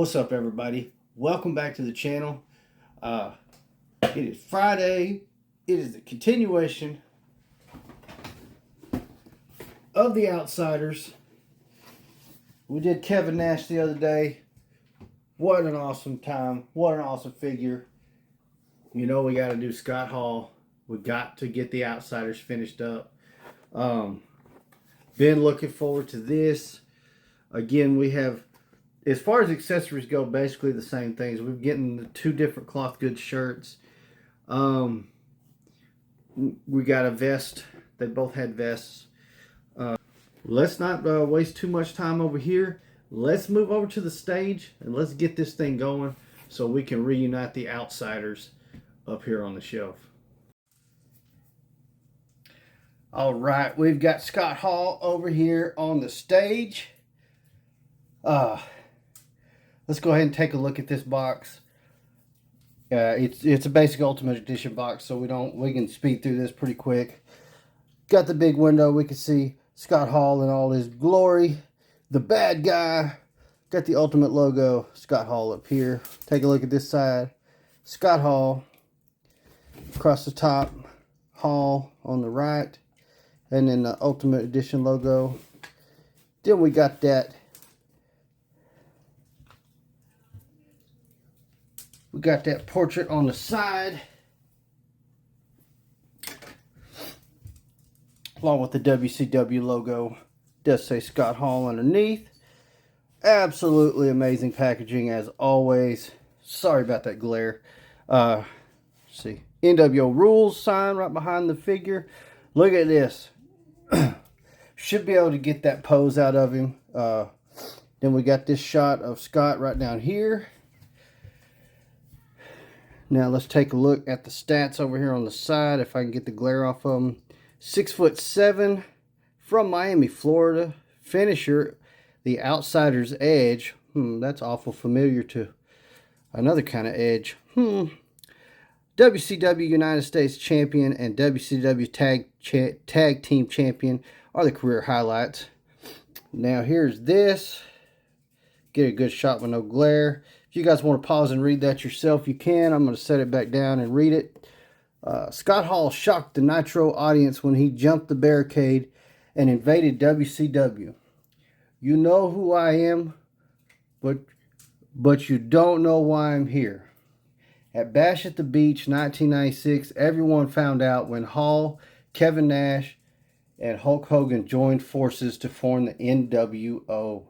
What's up, everybody? Welcome back to the channel. It is Friday. It is the continuation of The Outsiders. We did Kevin Nash the other day. What an awesome time. What an awesome figure. You know we got to do Scott Hall. We got to get The Outsiders finished up. Been looking forward to this. Again, we have, as far as accessories go, basically the same things. We're getting the two different cloth goods shirts. We got a vest. They both had vests. Let's not waste too much time over here. Let's move over to the stage and let's get this thing going so we can reunite the Outsiders up here on the shelf. All right, we've got Scott Hall over here on the stage. Let's go ahead and take a look at this box. It's a basic Ultimate Edition box, so we can speed through this pretty quick. Got the big window. We can see Scott Hall in all his glory. The bad guy. Got the Ultimate logo, Scott Hall up here. Take a look at this side. Scott Hall. Across the top, Hall on the right. And then the Ultimate Edition logo. Then we got that. We got that portrait on the side. Along with the WCW logo. Does say Scott Hall underneath. Absolutely amazing packaging as always. Sorry about that glare. Let's see. NWO Rules sign right behind the figure. Look at this. Should be able to get that pose out of him. Then we got this shot of Scott right down here. Now let's take a look at the stats over here on the side, if I can get the glare off of them. 6'7", from Miami, Florida. Finisher, the Outsider's Edge. That's awful familiar to another kind of edge. WCW United States Champion and WCW Tag Team Champion are the career highlights. Now here's this. Get a good shot with no glare. If you guys want to pause and read that yourself, you can. I'm going to set it back down and read it. Scott Hall shocked the Nitro audience when he jumped the barricade and invaded WCW. You know who I am, but you don't know why I'm here. At Bash at the Beach 1996, everyone found out when Hall, Kevin Nash, and Hulk Hogan joined forces to form the NWO.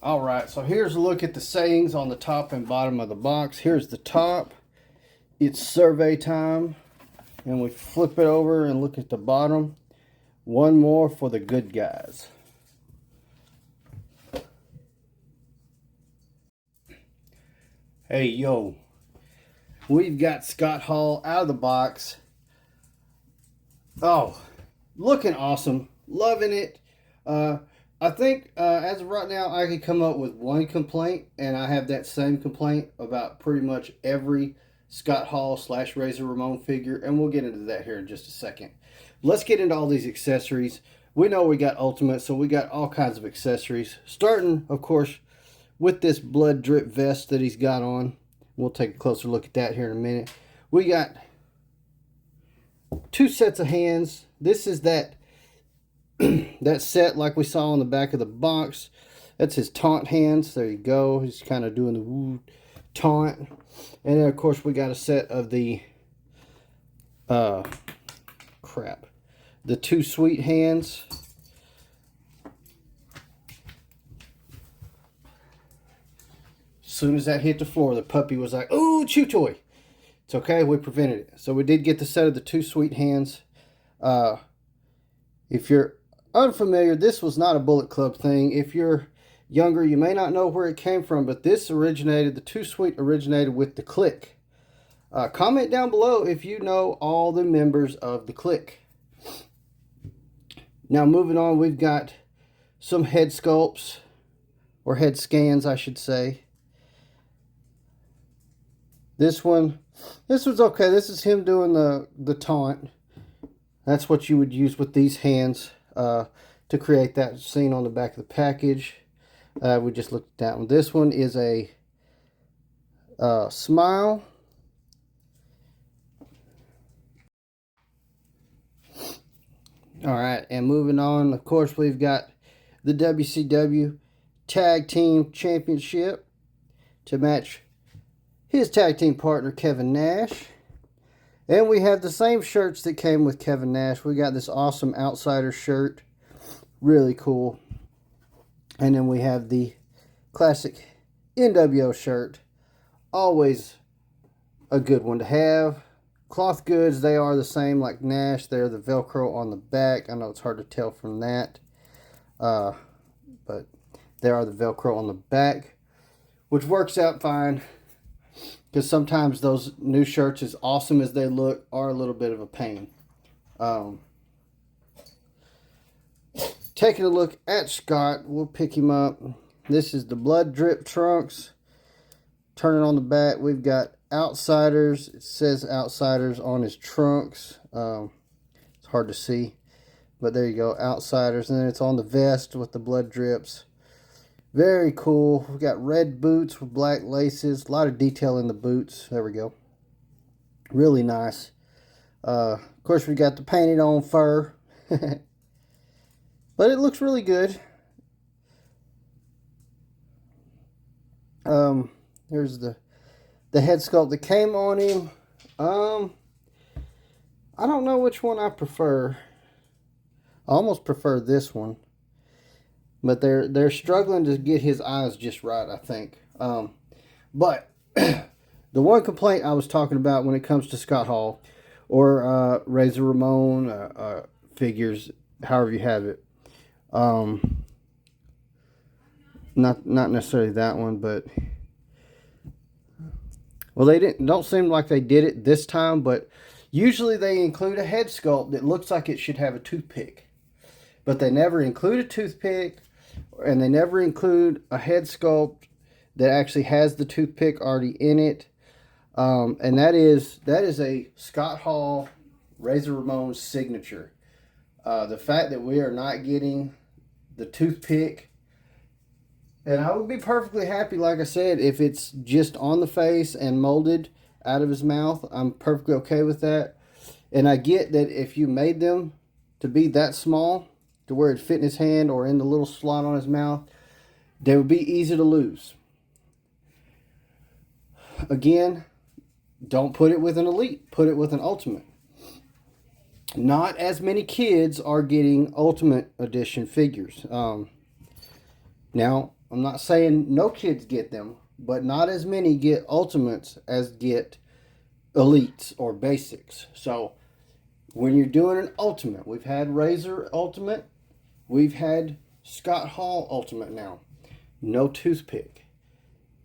Alright, so here's a look at the sayings on the top and bottom of the box. Here's the top. It's survey time. And we flip it over and look at the bottom. One more for the good guys. Hey, yo. We've got Scott Hall out of the box. Oh, looking awesome. Loving it. I think as of right now, I can come up with one complaint, and I have that same complaint about pretty much every Scott Hall / Razor Ramon figure, and we'll get into that here in just a second. Let's get into all these accessories. We know we got Ultimate, so we got all kinds of accessories. Starting, of course, with this blood drip vest that he's got on. We'll take a closer look at that here in a minute. We got two sets of hands. This is that that set like we saw on the back of the box. That's his taunt hands. There you go. He's kind of doing the woo taunt. And then of course we got a set of the the two sweet hands. As soon as that hit the floor, the puppy was like, "Ooh, chew toy." It's okay, we prevented it. So we did get the set of the two sweet hands. If you're unfamiliar, this was not a Bullet Club thing. If you're younger, you may not know where it came from, but this originated, the two sweet originated with the Clique. Comment down below if you know all the members of the Clique. Now moving on, we've got some head sculpts, or head scans I should say. This one's okay. This is him doing the taunt. That's what you would use with these hands to create that scene on the back of the package. We just looked at that one. This one is a smile. All right, and moving on, of course, we've got the WCW Tag Team Championship to match his tag team partner, Kevin Nash. And we have the same shirts that came with Kevin Nash. We got this awesome Outsider shirt. Really cool. And then we have the classic NWO shirt. Always a good one to have. Cloth goods, they are the same like Nash. They're the Velcro on the back. I know it's hard to tell from that. But they are the Velcro on the back, which works out fine. Because sometimes those new shirts, as awesome as they look, are a little bit of a pain. Taking a look at Scott, we'll pick him up. This is the blood drip trunks. Turning on the back, we've got Outsiders. It says Outsiders on his trunks. It's hard to see, but there you go, Outsiders. And then it's on the vest with the blood drips. Very cool. We've got red boots with black laces. A lot of detail in the boots. There we go. Really nice. Of course, we got the painted on fur. But it looks really good. Here's the head sculpt that came on him. I don't know which one I prefer. I almost prefer this one. But they're struggling to get his eyes just right, I think. But the one complaint I was talking about when it comes to Scott Hall or Razor Ramon figures, however you have it. Not necessarily that one, but well, they don't seem like they did it this time, but usually they include a head sculpt that looks like it should have a toothpick. But they never include a toothpick, and they never include a head sculpt that actually has the toothpick already in it. And that is a Scott Hall Razor Ramon signature. The fact that we are not getting the toothpick, and I would be perfectly happy, like I said, if it's just on the face and molded out of his mouth. I'm perfectly okay with that. And I get that if you made them to be that small, to where it fit in his hand or in the little slot on his mouth, they would be easy to lose. Again, don't put it with an Elite. Put it with an Ultimate. Not as many kids are getting Ultimate Edition figures. Now, I'm not saying no kids get them, but not as many get Ultimates as get Elites or Basics. So, when you're doing an Ultimate, we've had Razor Ultimate, we've had Scott Hall Ultimate now. No toothpick.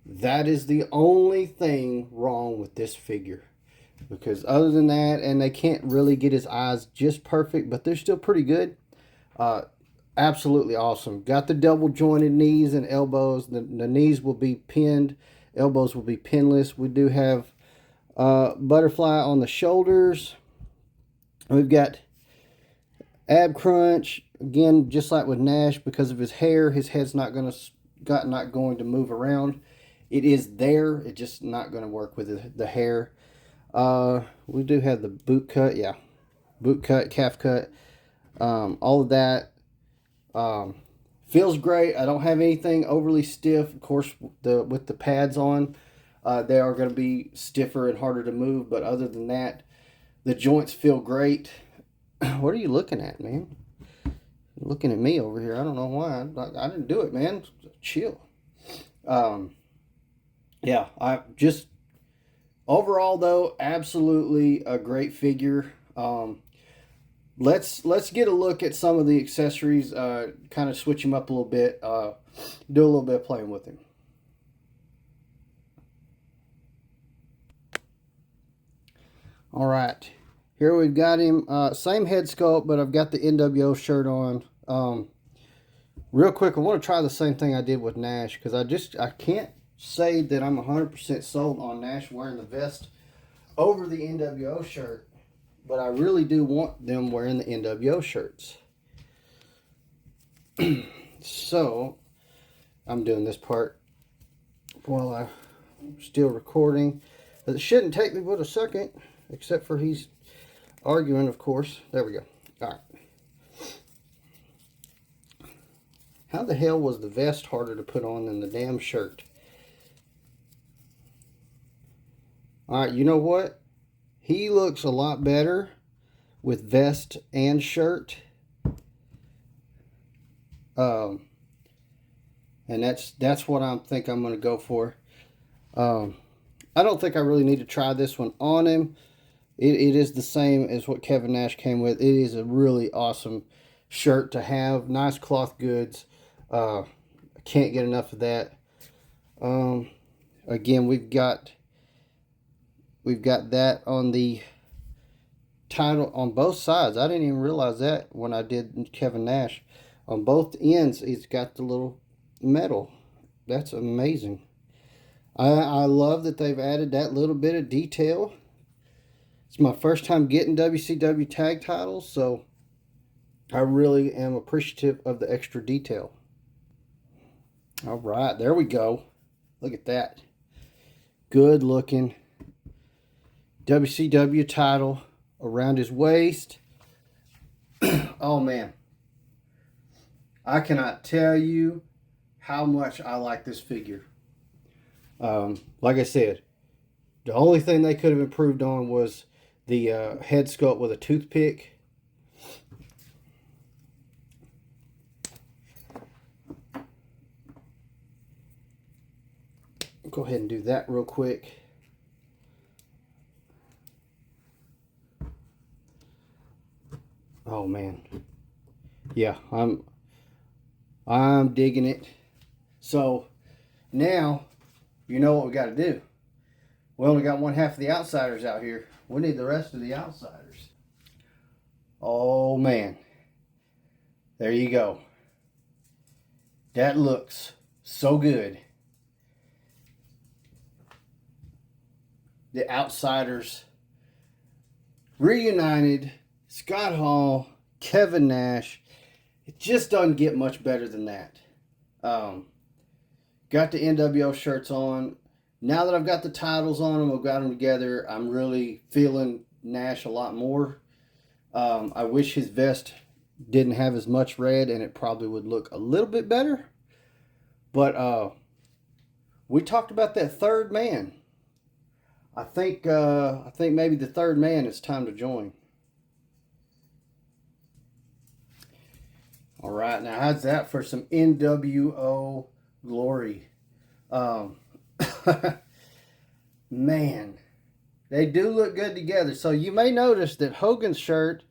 That is the only thing wrong with this figure. Because other than that, and they can't really get his eyes just perfect, but they're still pretty good. Absolutely awesome. Got the double jointed knees and elbows. The knees will be pinned. Elbows will be pinless. We do have butterfly on the shoulders. We've got ab crunch. Again, just like with Nash, because of his hair, his head's not going to move around. It is there. It's just not going to work with the hair. We do have the boot cut. Yeah. Boot cut, calf cut. All of that. Feels great. I don't have anything overly stiff. Of course, with the pads on, they are going to be stiffer and harder to move. But other than that, the joints feel great. What are you looking at, man? You're looking at me over here. I don't know why. I didn't do it, man. Chill. Yeah, I just overall though, absolutely a great figure. Let's get a look at some of the accessories. Kind of switch him up a little bit. Do a little bit of playing with him. All right, here we've got him. Same head sculpt, but I've got the NWO shirt on. Real quick, I want to try the same thing I did with Nash, because I can't say that I'm 100% sold on Nash wearing the vest over the NWO shirt, but I really do want them wearing the NWO shirts. So I'm doing this part while I'm still recording. It shouldn't take me but a second, except for he's arguing, of course. There we go. All right. How the hell was the vest harder to put on than the damn shirt? All right, you know what? He looks a lot better with vest and shirt. And that's what I think I'm going to go for. I don't think I really need to try this one on him. It is the same as what Kevin Nash came with. It is a really awesome shirt to have. Nice cloth goods. I can't get enough of that. Again, we've got that on the title on both sides. I didn't even realize that when I did Kevin Nash. On both ends, he's got the little metal. That's amazing. I love that they've added that little bit of detail. It's my first time getting WCW tag titles, so I really am appreciative of the extra detail. All right, there we go. Look at that. Good looking WCW title around his waist. Oh man, I cannot tell you how much I like this figure. Like I said, the only thing they could have improved on was the head sculpt with a toothpick. Go ahead and do that real quick. Oh man, yeah, I'm digging it. So now you know what we got to do. We only got one half of the outsiders out here. We need the rest of the outsiders. Oh man, there you go. That looks so good. The outsiders reunited. Scott Hall, Kevin Nash. It just doesn't get much better than that. Got the NWO shirts on. Now that I've got the titles on them, I've got them together, I'm really feeling Nash a lot more. I wish his vest didn't have as much red, and it probably would look a little bit better. But we talked about that third man. I think maybe the third man is time to join. All right, now how's that for some NWO glory? Man, they do look good together. So you may notice that Hogan's shirt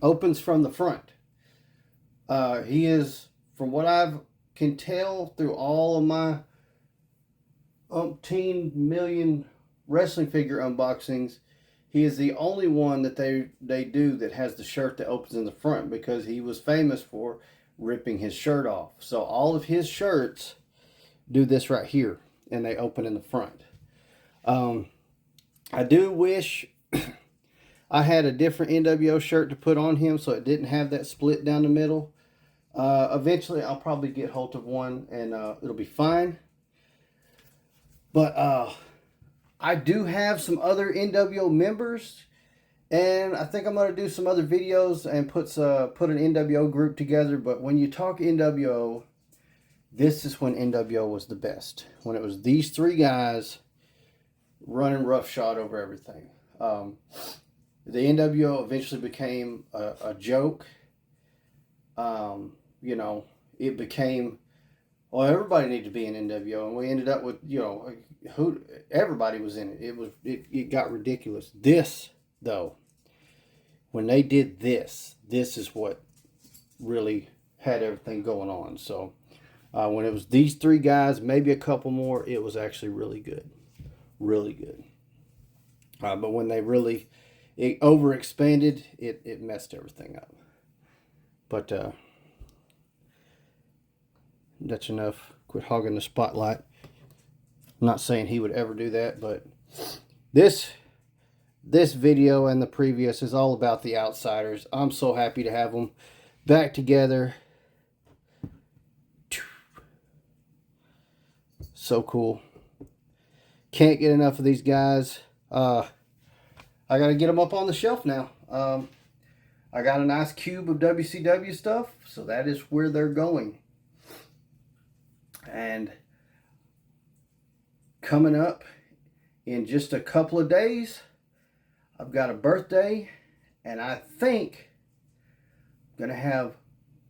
opens from the front. He is, from what I can tell through all of my umpteen million wrestling figure unboxings, he is the only one that they do that has the shirt that opens in the front, because he was famous for ripping his shirt off. So all of his shirts do this right here, and they open in the front. I do wish I had a different NWO shirt to put on him so it didn't have that split down the middle. Eventually I'll probably get hold of one, and it'll be fine. But I do have some other NWO members, and I think I'm going to do some other videos and put an NWO group together. But when you talk NWO, this is when NWO was the best. When it was these three guys running roughshod over everything. The NWO eventually became a joke. You know, it became, well, everybody needed to be in NWO, and we ended up with, you know, everybody was in it. It got ridiculous. This, though, when they did this is what really had everything going on. So when it was these three guys, maybe a couple more, it was actually really good. Really good. But when they really overexpanded, it messed everything up. But that's enough. Quit hogging the spotlight. I'm not saying he would ever do that, but this video and the previous is all about the outsiders. I'm so happy to have them back together. So cool. Can't get enough of these guys. I got to get them up on the shelf now. I got a nice cube of WCW stuff, so that is where they're going. And coming up in just a couple of days, I've got a birthday, and I think I'm going to have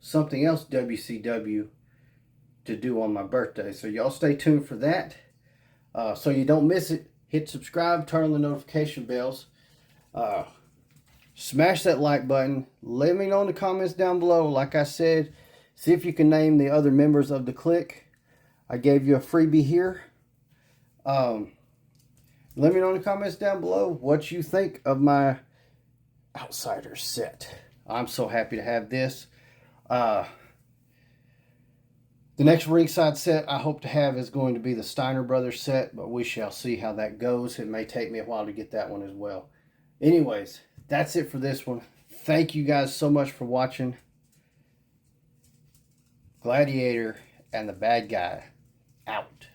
something else WCW to do on my birthday. So y'all stay tuned for that. So you don't miss it, hit subscribe, turn on the notification bells. Smash that like button. Let me know in the comments down below. Like I said, see if you can name the other members of the clique. I gave you a freebie here. Let me know in the comments down below what you think of my Outsiders set. I'm so happy to have this. The next Ringside set I hope to have is going to be the Steiner Brothers set, but we shall see how that goes. It may take me a while to get that one as well. Anyways, that's it for this one. Thank you guys so much for watching. Gladiator and the Bad Guy out.